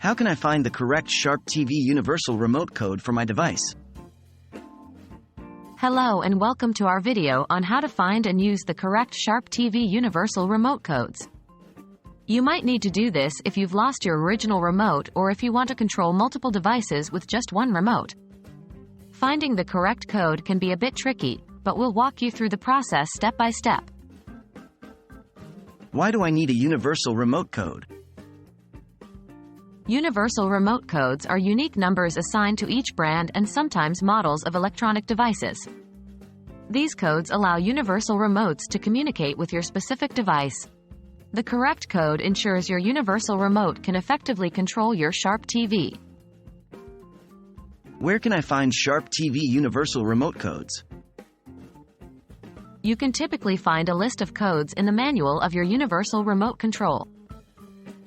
How can I find the correct Sharp TV universal remote code for my device? Hello and welcome to our video on how to find and use the correct Sharp TV universal remote codes. You might need to do this if you've lost your original remote or if you want to control multiple devices with just one remote. Finding the correct code can be a bit tricky, but we'll walk you through the process step by step. Why do I need a universal remote code? Universal remote codes are unique numbers assigned to each brand and sometimes models of electronic devices. These codes allow universal remotes to communicate with your specific device. The correct code ensures your universal remote can effectively control your Sharp TV. Where can I find Sharp TV universal remote codes? You can typically find a list of codes in the manual of your universal remote control.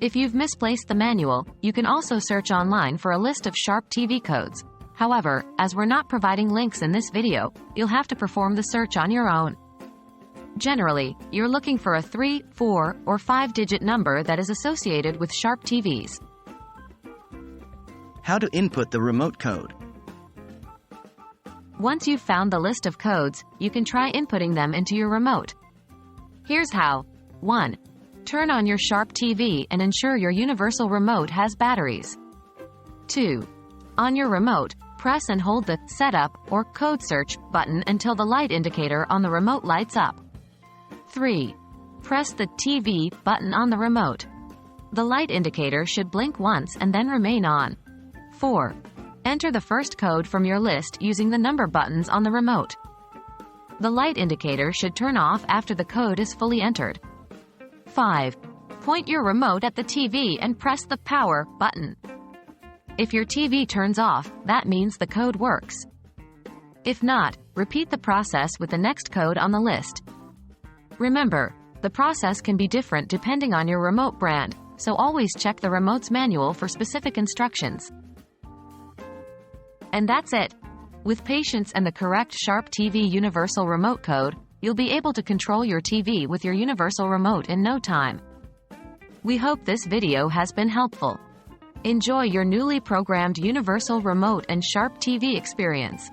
If you've misplaced the manual, you can also search online for a list of Sharp TV codes. However, as we're not providing links in this video, you'll have to perform the search on your own. Generally, you're looking for a 3, 4, or 5-digit number that is associated with Sharp TVs. How to input the remote code? Once you've found the list of codes, you can try inputting them into your remote. Here's how. 1. Turn on your Sharp TV and ensure your universal remote has batteries. 2. On your remote, press and hold the Setup or Code Search button until the light indicator on the remote lights up. 3. Press the TV button on the remote. The light indicator should blink once and then remain on. 4. Enter the first code from your list using the number buttons on the remote. The light indicator should turn off after the code is fully entered. 5. Point your remote at the TV and press the Power button. If your TV turns off, that means the code works. If not, repeat the process with the next code on the list. Remember, the process can be different depending on your remote brand, so always check the remote's manual for specific instructions. And that's it. With patience and the correct Sharp TV universal remote code, you'll be able to control your TV with your universal remote in no time. We hope this video has been helpful. Enjoy your newly programmed universal remote and Sharp TV experience.